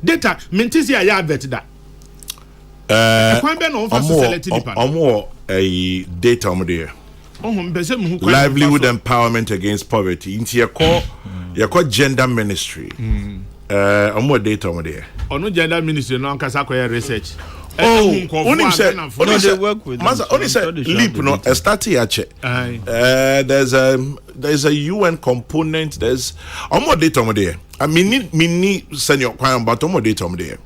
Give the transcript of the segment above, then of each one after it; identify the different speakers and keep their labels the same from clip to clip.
Speaker 1: Data, mentisi a advert that.
Speaker 2: A data there. Livelihood empowerment against poverty. Into your call gender ministry. More data over there.
Speaker 1: No gender ministry, no Kasako research.
Speaker 2: Only said leap no a study there's a UN component, there's more data over there. I mean send your client but more data over there.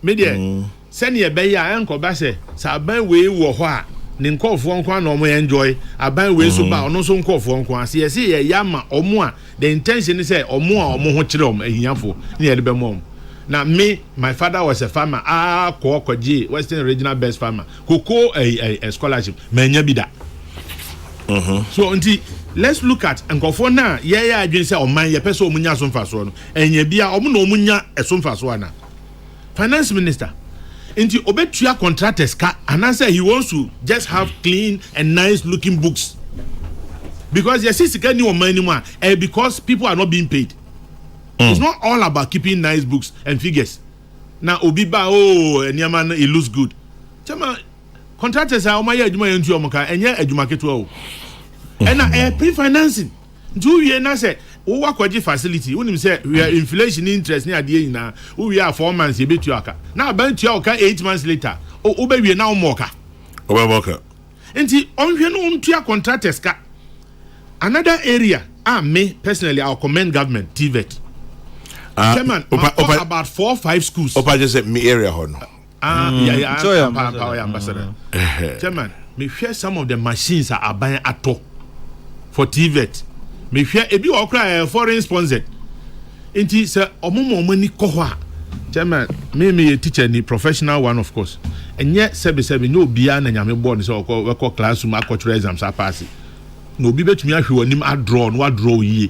Speaker 1: Media send your bay uncle Basse, Saban way wo hwa. Ninko for one no more enjoy. I buy way so ba no so nko for one. See a yama or more. The intention is say or more children a yamfo near the mom. Now me, my father was a farmer. Kokrokoo, Western Regional Best Farmer. Kokrokoo a scholarship. Menya bida. So until let's look at and for now. Yeah, I just say oh man, your person munya some faso. And ye bia no munya a some faso na. Finance Minister. Into obetua contractors ka and answer he wants to just have clean and nice looking books. Because you see sika ni o man anymore because people are not being paid. It's not all about keeping nice books and figures. Now obiba enyaman it looks good. Chama contractors are my adwuma yentu omoka enye adwuma keto and na pre-financing. Do we na say we work with facility unim say we are inflation interest ni ade nyina we are 4 months e betu aka na ban tu aka 8 months later o be we na omoka enti onhwe no ntua contractors ka. Another area me personally I'll commend government TVET. Chairman, about 4 or 5 schools.
Speaker 2: Opa just said me area hono.
Speaker 1: Power ambassador. Chairman, me share some of the machines are buying ato for TVET. Me share ebi okra foreign sponsored. Inti say omomo money kohwa. Chairman, me a teacher ni professional one of course. And yet 77 no bia na nyame born so we call classroom cultural exams are passing. No bi betumi ahwe onim adraw no adraw yie.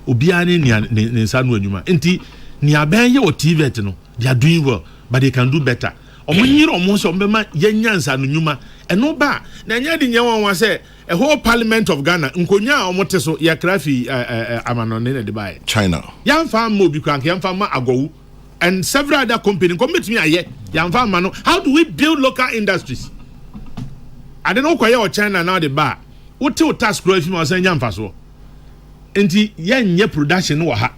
Speaker 1: Obia ne nsa no anwuma enti ni aban ye o TVET no they are doing well but they can do better. Omunyiro omonso ombema yenya nsa no nwuma eno ba na nya de nyewa wa say a whole parliament of Ghana nkonya omote so ya krafi amanone na de bai
Speaker 2: China
Speaker 1: yamfa mo bi krank yamfa ma agowu and several other companies come between aye yamfa ma no. How do we build local industries? I don't know kwa China now the bar wote o task grow if me say yamfa so enti yenye production wo ha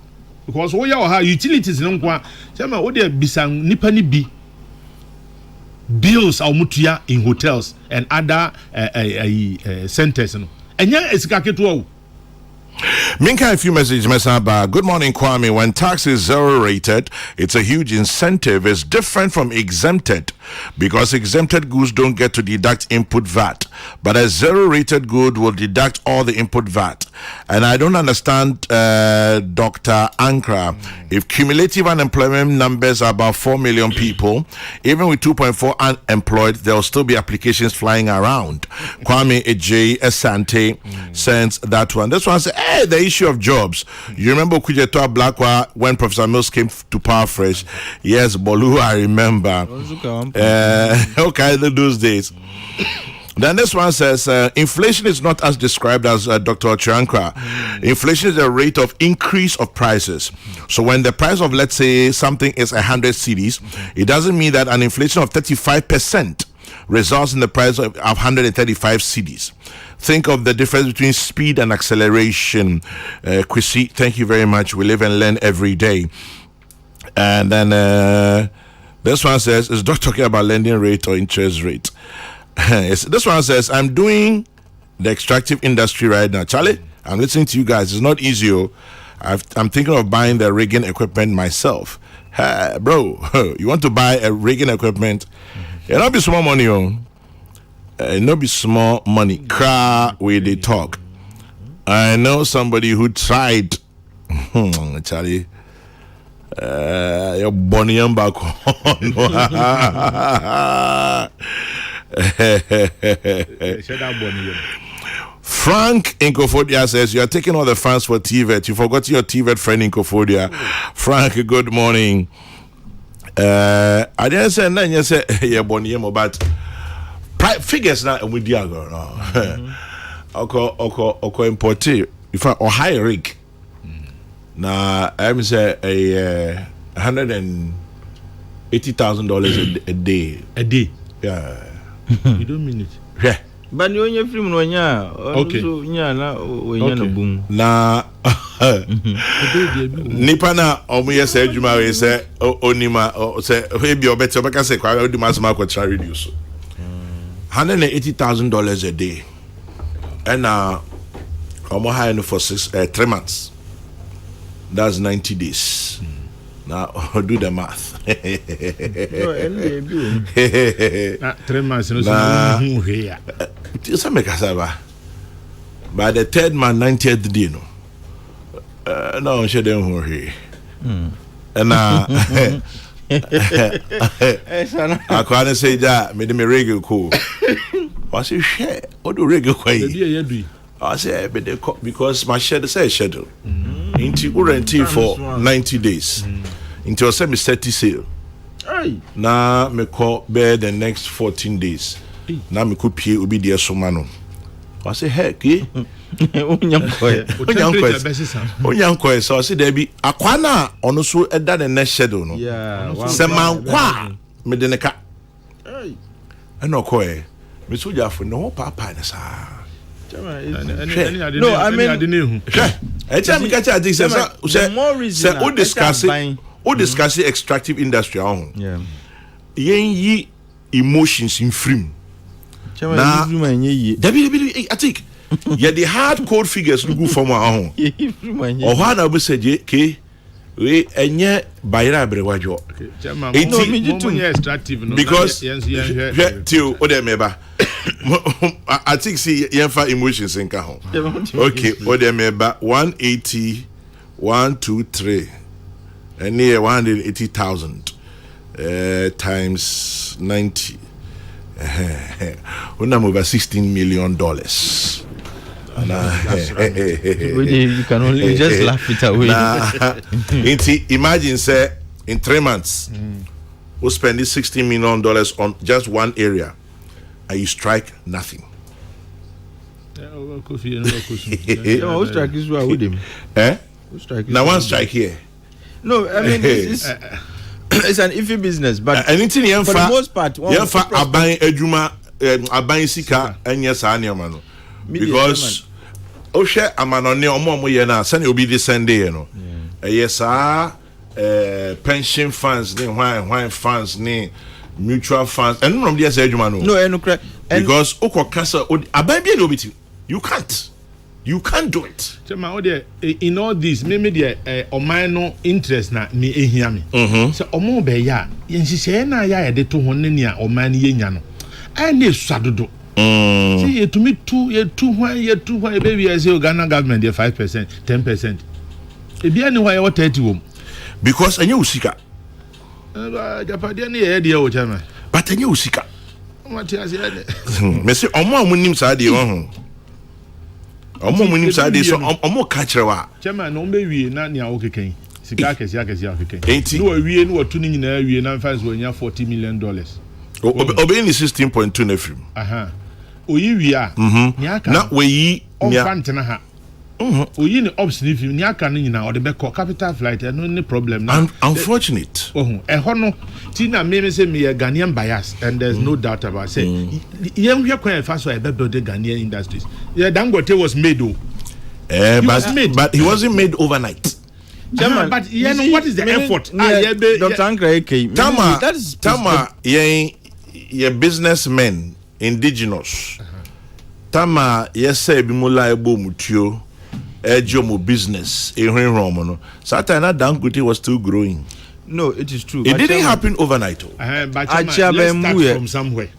Speaker 1: because wo ya wo ha utilities no kwa chama wo de bisan nipa ni bi bills mutuya in hotels and other centers no enya esika keto.
Speaker 2: Minka, a few messages, Mesaba. Good morning, Kwame. When tax is zero rated, it's a huge incentive. It's different from exempted because exempted goods don't get to deduct input VAT, but a zero rated good will deduct all the input VAT. And I don't understand, Dr. Ankra, if cumulative unemployment numbers are about 4 million people, even with 2.4 unemployed, there will still be applications flying around. Kwame Ej Asante sends that one. This one says, hey, the issue of jobs. You remember Kujetua Blackwell when Professor Mills came to Power Fresh? Yes, Bolu, I remember. Okay, those days. Then this one says, inflation is not as described as Dr. Chiankra. Inflation is a rate of increase of prices. So when the price of, let's say, something is 100 cedis, it doesn't mean that an inflation of 35% results in the price of 135 cedis. Think of the difference between speed and acceleration. Kwesi, thank you very much. We live and learn every day. And then this one says, is Doc talking about lending rate or interest rate? This one says, I'm doing the extractive industry right now. Charlie, I'm listening to you guys. It's not easy. I'm thinking of buying the rigging equipment myself. Bro, you want to buy a rigging equipment? It'll not be small money, not be small money. Cry where they talk. I know somebody who tried. Charlie, your bonnie and back on. Frank in Kofodia says, you are taking all the fans for TVET. You forgot your TVET friend in Kofodia. Frank, good morning. I didn't say nothing. You said, yeah, Bonnie, but figures now with Diago. Oko imported. If I or high rig. Now, I'm say a $180,000 a day.
Speaker 1: A day.
Speaker 2: Yeah.
Speaker 1: You don't mean it.
Speaker 2: Yeah.
Speaker 3: But you only film no nya.
Speaker 1: Okay.
Speaker 3: So nya na we no boom.
Speaker 2: Na nipa na omo ye say adwuma we say onima say we be obeti obeka say kwa odi masama kwa tra radio so. $180,000 a day. And omo hire no for 3 months. That's 90 days. Now do the math.
Speaker 3: No, and
Speaker 1: 3 months no here.
Speaker 2: Some make asaba. By the 3rd month, 90th day no. No, she dem who here. And I can't say that me me reggae cool. I say share. What do reggae quite? I say because my schedule. Into guarantee for 90 days. Into a semi 30 sale. Now me call bear the next 14 days. Now me could pay ubi dear somano. I say heck, eh? Onyanko, so I say there be aquana on so at that the next schedule. No,
Speaker 3: yeah,
Speaker 2: Seman qua medeneka. And no coy, Miss Uja for no papa.
Speaker 3: No, I mean,
Speaker 2: I tell me, catch this.
Speaker 3: More reason.
Speaker 2: Who discuss extractive industry on?
Speaker 3: Yeah.
Speaker 2: Ye emotions in frame. Now, I think. Yeah, the hard code figures look good for my own. Or one of us said, "K, we and yet by Rabrajo." Because till Odemeba, I think see Yanfa emotions in Kahon. Okay, Odemeba 180, 123, and near 180,000 times 90. We now over $16 million.
Speaker 3: You can only just laugh it away.
Speaker 2: Imagine, say, in 3 months, we spend $16 million on just one area, and you strike nothing.
Speaker 3: Who strike is with him?
Speaker 2: Now one strike here.
Speaker 3: No, I mean it's an iffy business, but
Speaker 2: anything
Speaker 3: for the most part,
Speaker 2: aban sika enya sa aniamano because ohwe amanone omo ye na sane obi de sende ye no yes pension funds ni why funds ni mutual funds and no dey say adwuma no because okokasa aban bia na obiti you can't do it.
Speaker 1: Chema, in all this, maybe the oman no interest na me ehia me. So omo be ya, yenhihye na ya de to honne ne a oman ye nya no. Ai na suadodo. See ye to me two why baby I say Ghana government dey 5%, 10%. E bia ni why what 30 wom.
Speaker 2: Because anya usika.
Speaker 1: Japadia ni ye dey o chama.
Speaker 2: But anya usika.
Speaker 1: Matias ye.
Speaker 2: Me say omo amunim sa de ho. Omo munim sa de so omo ka kire wa
Speaker 1: chema no mbe wie na nia okeken sika akesi okeken no wie no watu ni nyina wie na fans wo nya $40 million
Speaker 2: obe ni 16.2 na film
Speaker 1: oyi wie a nia ka
Speaker 2: na we
Speaker 1: nia fantena ha oyi ni ops ni film nia ka ni nyina o de be capital flight no ni problem na
Speaker 2: unfortunate
Speaker 1: ho no ti na me say me Ghanaian bias and there's no doubt about say yen hwe kwan fa so e be build Ghanaian industries. Yeah, Dangote was made
Speaker 2: but he wasn't made overnight.
Speaker 1: But what is the effort?
Speaker 3: Dr. Ankra
Speaker 2: Tama ye businessmen indigenous. Tama say bimula ebo mutio ejo business ehwenhom no. Satana Dangote was still growing.
Speaker 3: No, it is true.
Speaker 2: It didn't happen overnight.
Speaker 1: But let's start from somewhere.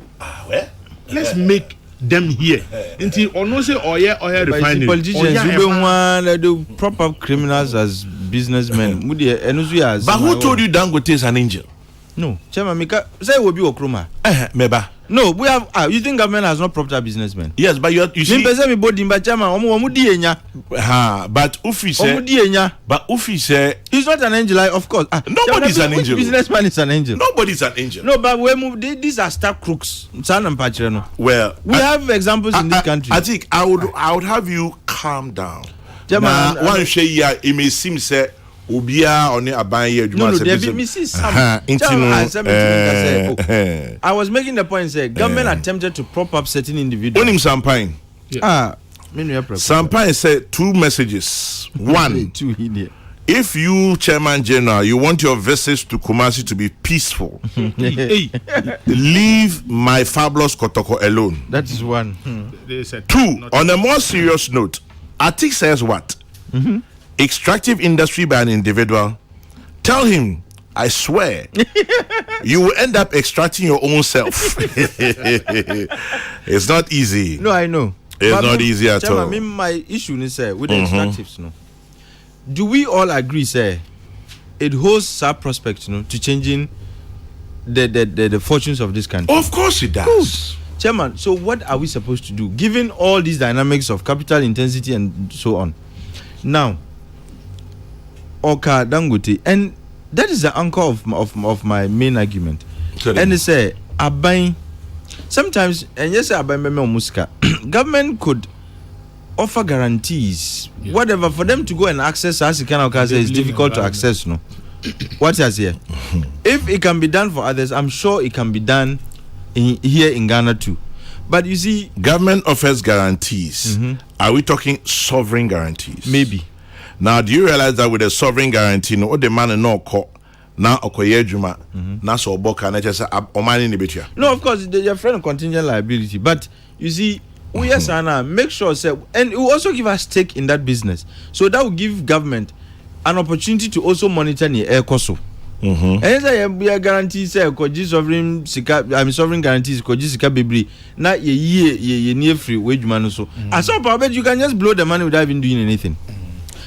Speaker 2: Where?
Speaker 1: Let's make them here. Until ono say oil refinery.
Speaker 3: Politicians the proper criminals as businessmen.
Speaker 2: But who told you Dangote is an angel?
Speaker 3: No, Chairman Mika say will be Okroma.
Speaker 2: Meba.
Speaker 3: No, we have. You think government has not proper businessmen?
Speaker 2: Yes, but you see.
Speaker 3: Me body but Chairman, omu di enya.
Speaker 2: But Ufi say.
Speaker 3: Omu di enya.
Speaker 2: But Ufi say.
Speaker 3: He's not an angel, of course.
Speaker 2: Nobody's an angel.
Speaker 3: Businessman is an angel.
Speaker 2: Nobody's an angel.
Speaker 3: No, but we move. These are stark crooks.
Speaker 2: Well,
Speaker 3: we have examples in this country.
Speaker 2: I think I would have you calm down. Chairman, one say it may seem say Ubia on aban ye
Speaker 3: no, there be Mrs. I was making the point say government attempted to prop up certain individuals.
Speaker 2: Onim Sampain. Sampain said 2 messages. One, if you, Chairman General, you want your visits to Kumasi to be peaceful, leave my fabulous Kokrokoo alone.
Speaker 3: That is one.
Speaker 2: 2, on a more serious note, Atik says what? Extractive industry by an individual. Tell him, I swear, you will end up extracting your own self. It's not easy.
Speaker 3: No, I know.
Speaker 2: It's but not easy at all.
Speaker 3: I mean, my issue is with the extractives. No, do we all agree, sir? It holds some prospects, to changing the fortunes of this country.
Speaker 2: Of course, it does.
Speaker 3: Good. Chairman, so what are we supposed to do, given all these dynamics of capital intensity and so on? Now, Oka Dangote, and that is the anchor of my main argument. And they say, Abai, sometimes, and yes, Abai Meme Muska, government could offer guarantees, whatever, for them to go and access as kind of case is difficult to access. No, what is here? If it can be done for others, I'm sure it can be done here in Ghana too. But you see,
Speaker 2: government offers guarantees. Are we talking sovereign guarantees?
Speaker 3: Maybe.
Speaker 2: Now, do you realize that with a sovereign guarantee, no, the man no call now okoye juma na so boka na just omani ni betua.
Speaker 3: No, of course, your friend contingent liability, but you see, we are make sure say, and it will also give us stake in that business, so that will give government an opportunity to also monitor the air cost. And we are guaranteed say sovereign sovereign guarantees sika bebri na ye near free wage man so. As so probably you can just blow the money without even doing anything.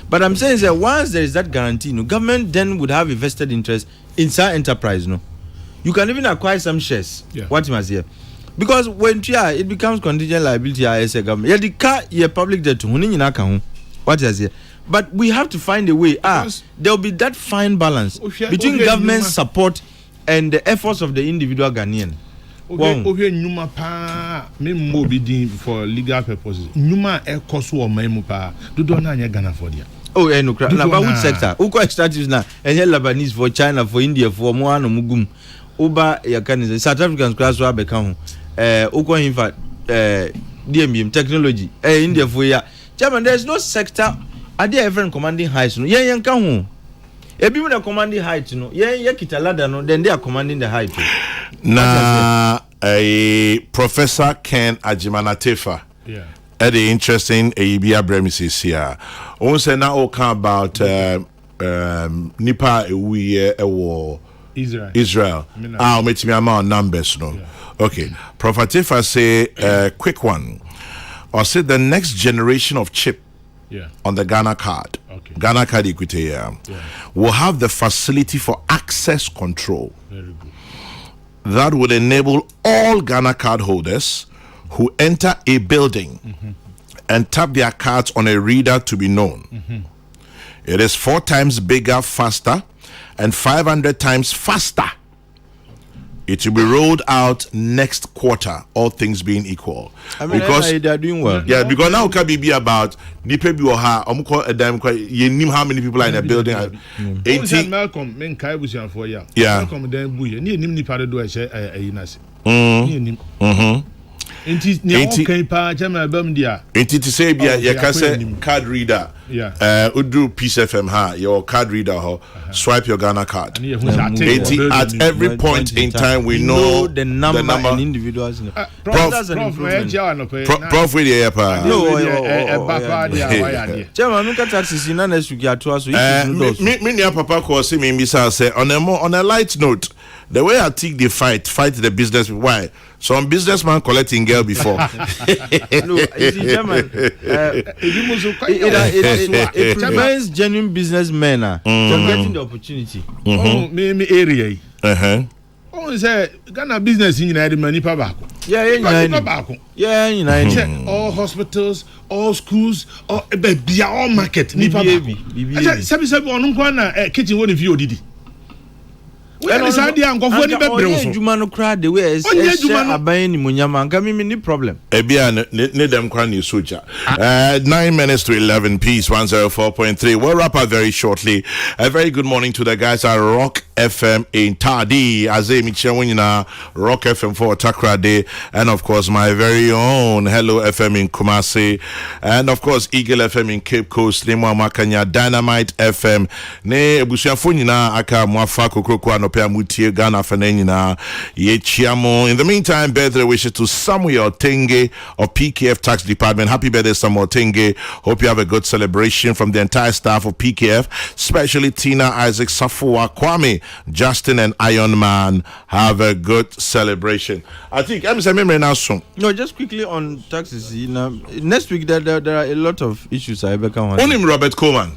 Speaker 3: But I'm saying that once there is that guarantee, government then would have a vested interest in some enterprise. You can even acquire some shares. What you must hear, because when it becomes contingent liability as a government, the car public debt. What is here? But we have to find a way. There will be that fine balance between government support and the efforts of the individual Ghanaian.
Speaker 1: Nyuma pa me mo be for legal purposes. Nyuma e koso o maimu pa. Do na anya Ghana for dia.
Speaker 3: Oh, no, but which sector? Who extractives now? And Lebanese for China, for India, for Moana Mugum. Uba Yakan South Africans class will become Uko in fact DMM technology. India for ya. Chairman, there's no sector. Are there ever commanding heights? No, yeah, Yankahu. If you are commanding height, Kitalada, no, then they are commanding the height.
Speaker 2: Na a Professor Ken Ajimanatefa. The interesting Abia premises here. Also now about Nipa war Israel. I'll make me amount numbers no. Okay. Prophet Tefa say quick one. Or say the next generation of chip on the Ghana card. Ghana card equity will have the facility for access control.
Speaker 1: Very good.
Speaker 2: That would enable all Ghana card holders who enter a building and tap their cards on a reader to be known. It is 4 times bigger, faster, and 500 times faster. It will be rolled out next quarter, all things being equal.
Speaker 3: I mean, because they are doing well.
Speaker 2: Yeah, because now it can be about how many people are in a building.
Speaker 1: 80 Malcolm men kai busian for ya. Malcolm den buye. Ni nim nipa do e she ayinase. Ni nim. Enti ne okay pa chama bam dia.
Speaker 2: Enti to say bia ya ka say card reader. Udu Peace FM ha your card reader ho swipe your Ghana card. Enti at every point in time we know
Speaker 3: the number and individuals.
Speaker 2: Prof we dey pa.
Speaker 3: Chama no taxes in na sugi ato so
Speaker 2: me nia papa ko say me bisa say on a light note the way I take the fight the business. Why? Some businessman collecting girl before.
Speaker 3: No, it prevents genuine businessmen from getting the opportunity.
Speaker 1: Oh, me area. Oh, say Ghana business in United money pa bako. All hospitals, all schools, all all market. Ni pa bako. Sabi onum kwa na kitchen woni fi odidi. Where is idea and go for any bebre.
Speaker 3: Juma no cry the way is abayin ni munyama anka mi ni problem.
Speaker 2: Ebia ne dem kwa ni soja. 9 minutes to 11 Peace 104.3. We'll wrap up very shortly. A very good morning to the guys at Rock FM in Tadi. Azemi Chewina, Rock FM for Takra Day, and of course my very own Hello FM in Kumasi, and of course Eagle FM in Cape Coast, Nemo Makanya, Dynamite FM, Ne Busiafunina, Aka Mwafa Kokrokoo Anopea Mutie Ghana Fanenina, Yechiamo. In the meantime, birthday wishes to Samuel Tenge of PKF Tax Department. Happy birthday, Samuel Tenge. Hope you have a good celebration from the entire staff of PKF, especially Tina, Isaac, Safua, Kwame, Justin, and Iron Man. Have a good celebration. I think I'm saying now soon.
Speaker 3: No, just quickly on taxes. Next week there are a lot of issues. I become
Speaker 2: only Robert Coleman.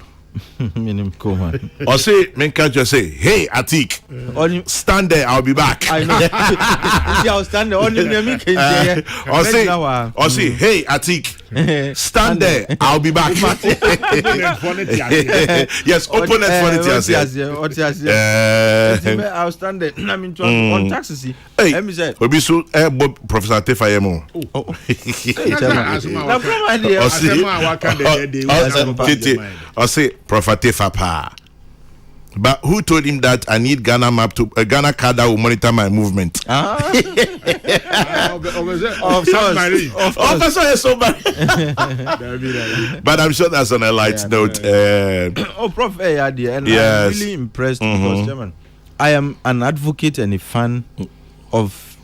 Speaker 3: Coleman.
Speaker 2: Or say, men can't just say, "Hey, Atik, stand there. I'll be back."
Speaker 3: I know. I'll stand there. Only me can say.
Speaker 2: Or say, "Hey, Atik, stand there. I'll be back." Yes, open it for it.
Speaker 3: I'll stand there. I mean, on taxes.
Speaker 2: Hey, let me say, Professor Tefayemo. I say, Prophet Tefapa. But who told him that I need Ghana map to a Ghana card that will monitor my movement? But I'm sure that's on a light note.
Speaker 3: Prof, and yes. I'm really impressed because, Chairman, I am an advocate and a fan of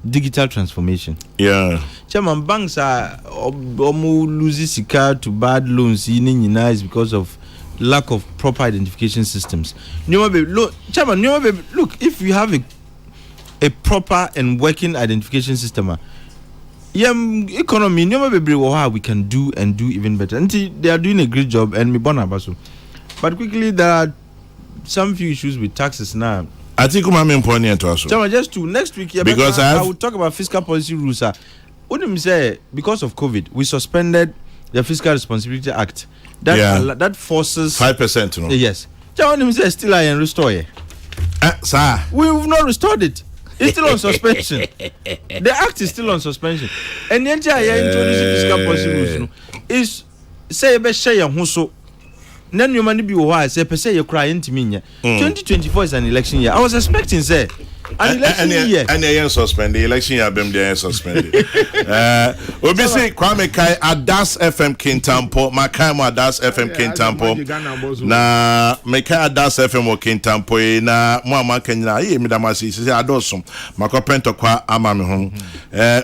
Speaker 3: digital transformation.
Speaker 2: Yeah.
Speaker 3: Chairman, banks are losing sika to bad loans is because of lack of proper identification systems. Chairman, look, if you have a proper and working identification system, economy, we can do even better. And they are doing a great job, and me born abaso. But quickly, there are some few issues with taxes now.
Speaker 2: I think I'm important to us.
Speaker 3: Just to next week, because I will talk about fiscal policy rules. Say because of COVID, we suspended the Fiscal Responsibility Act. That forces
Speaker 2: 5%. No?
Speaker 3: Yes. Say still I and restore.
Speaker 2: Sir,
Speaker 3: we've not restored it. It's still on suspension. The act is still on suspension, and the entire introducing fiscal policy rules is say be share your so. Then you money be why say per se you cry into me. 2024 is an election year. I was expecting say an election year.
Speaker 2: And they suspend the election year. Bem they suspended. Obi say Kwame Kai Adas FM Kintampo. Makai Adas FM Kintampo. Na Makai Adas FM o Kintampo. Na Muama Kenya. Ye mi damasi say Adosom. Makopento kwa ama me home.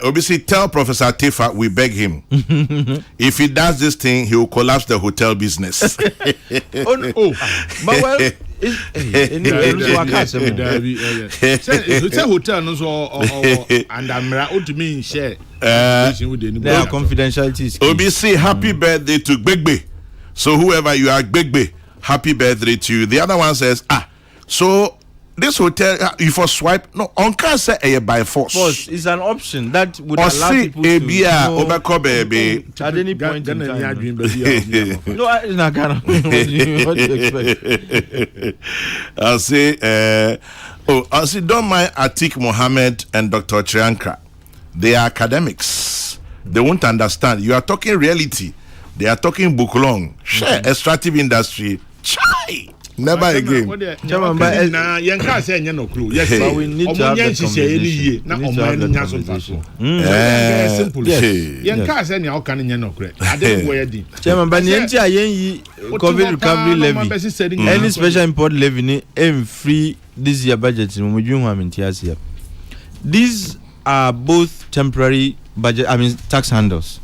Speaker 2: Obi say tell Professor Tifa we beg him. If he does this thing, he will collapse the hotel business.
Speaker 3: But well. It's
Speaker 1: a hotel no so and Amra to me share
Speaker 3: there are confidentialities.
Speaker 2: OBC happy birthday to Gbegbe. So whoever you are Gbegbe, happy birthday to you. The other one says so this hotel you for swipe no on can say by force
Speaker 3: is an option that would allow people to
Speaker 2: baby
Speaker 3: at any point in time. No, it's not gonna. What do you expect?
Speaker 2: I'll say don't mind Atik Mohammed and Dr. Triankra. They are academics. They won't understand. You are talking reality. They are talking book long. Extractive industry. Chai. Never again.
Speaker 3: But we need to have that conversation. COVID recovery levy, any special import levy, free this year budget. These are both temporary budget. I mean tax handles.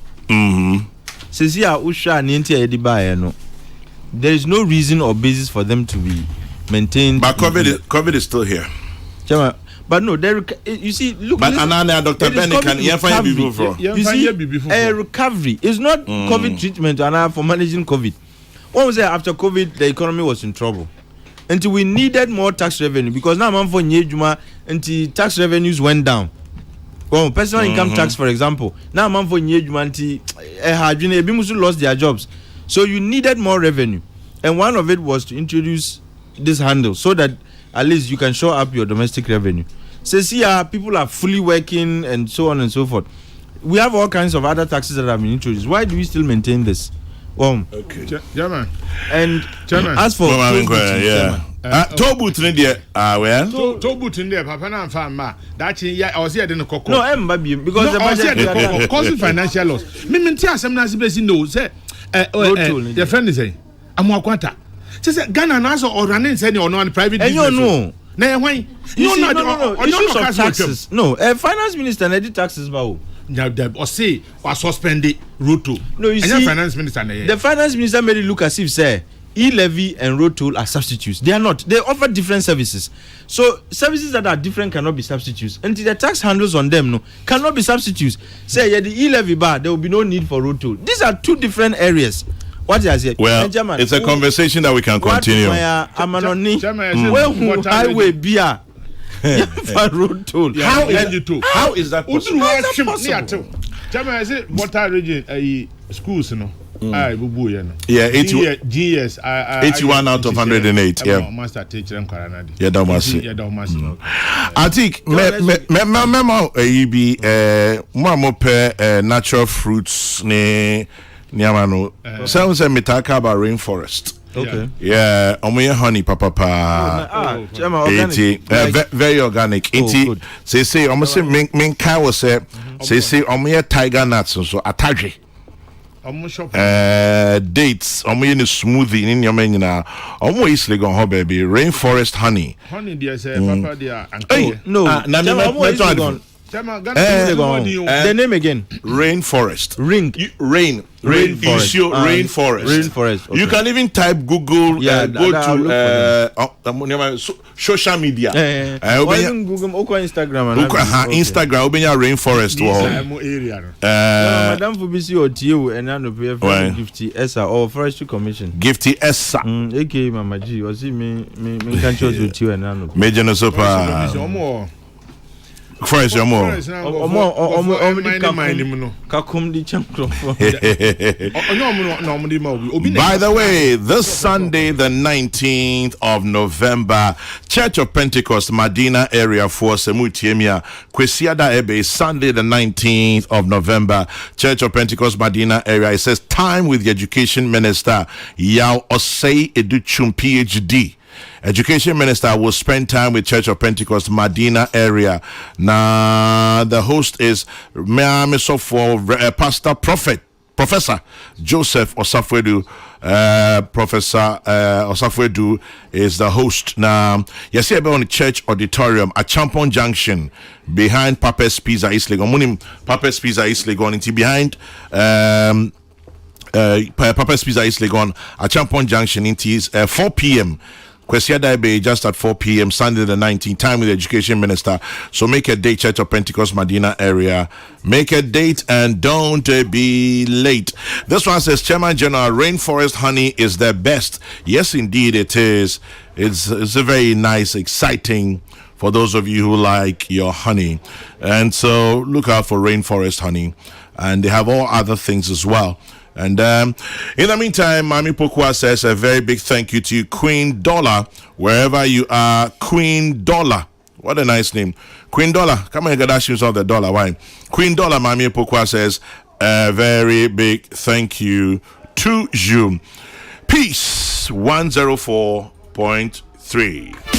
Speaker 3: There is no reason or basis for them to be maintained.
Speaker 2: But COVID is still here.
Speaker 3: But no, you see, look.
Speaker 2: But Dr. Benny can you
Speaker 3: see, a recovery is not COVID treatment for managing COVID. What was there after COVID? The economy was in trouble. Until we needed more tax revenue because now man for Nyejuma until tax revenues went down. Well, personal income tax, for example, now man for Nyejuma until lost their jobs. So you needed more revenue, and one of it was to introduce this handle so that at least you can show up your domestic revenue. Says people are fully working and so on and so forth. We have all kinds of other taxes that have been introduced. Why do we still maintain this?
Speaker 1: Okay. Chairman.
Speaker 3: And
Speaker 1: Chairman.
Speaker 3: as for
Speaker 2: Tobut in there, where?
Speaker 1: Tobut in there, Papa and Farmer. That's I was here in the Kokrokoo.
Speaker 3: No, because the budget
Speaker 1: causing financial loss. Mimmentia, some nice basic knows, the friend is saying, I'm more quanta. Says Ghana Nazo or running any or non private.
Speaker 3: And you know.
Speaker 1: No,
Speaker 3: issues of taxes. No, finance minister and edit taxes, Bao.
Speaker 1: Or say, or suspended road toll. No, you see, finance minister.
Speaker 3: The finance minister made it look as if, say, e-levy and road toll are substitutes. They are not. They offer different services. So, services that are different cannot be substitutes. And the tax handles on them, no, cannot be substitutes. Say, yeah, the e-levy bar, there will be no need for road toll. These are two different areas. What is it?
Speaker 2: Well, it's a conversation that we can continue.
Speaker 3: Highway beer. Road toll.
Speaker 2: How is that possible?
Speaker 1: Chama, I said, what are region schools, no?
Speaker 2: Yeah, 81 out of 108. Yeah,
Speaker 1: master teacher and Karanadi.
Speaker 2: Yeah, that was it. I think natural fruits ne niamano. Sounds like metaka about rainforest.
Speaker 3: Okay.
Speaker 2: Yeah, honey, papa. Very organic. Say almost min kai was say tiger nuts so ataje. Dates in smoothie in your menu now. Easily gone home, baby. Rainforest honey.
Speaker 1: Honey, dear, say, Papa, dear.
Speaker 3: No, the name again.
Speaker 2: Rainforest.
Speaker 3: Rainforest.
Speaker 2: Rainforest. Okay. You can even type Google. Go to social media.
Speaker 3: Google Instagram.
Speaker 2: Instagram. Open your rainforest.
Speaker 3: Madam Fubisi or Tio and Anno Gifty Essa or Forestry Commission.
Speaker 2: Gifty Essa.
Speaker 3: AK Mama G. Or see me can't choose with you and Anno.
Speaker 2: Major no super. Forest more. By the way, this Sunday, the 19th of November, Church of Pentecost, Medina area for Semutiemia, Kwesiada Ebe, Sunday, the 19th of November, Church of Pentecost, Medina area. It says, time with the Education Minister, Yao Osei Educhum, PhD. Education Minister will spend time with Church of Pentecost Medina area. Now the host is Pastor Professor Joseph Osafwedu. Professor Osafwedu is the host. Now you see about on the church auditorium at Champon Junction behind Papa's Pizza East Legon. Papa's Pizza East Legon into behind Papa's Pizza East Legon at Champon Junction. It is 4 p.m. Kwesiada Bay just at 4 p.m. Sunday the 19th, time with the Education Minister. So make a date, Church of Pentecost Medina area. Make a date and don't be late. This one says, Chairman General, Rainforest honey is the best. Yes, indeed it is. It's a very nice, exciting for those of you who like your honey. And so look out for Rainforest honey. And they have all other things as well. And in the meantime, Mami Pokua says a very big thank you to you, Queen Dollar, wherever you are. Queen Dollar. What a nice name. Queen Dollar. Come on, Gadashins of the dollar. Why? Queen Dollar, Mami Pokua says a very big thank you to you. Peace 104.3.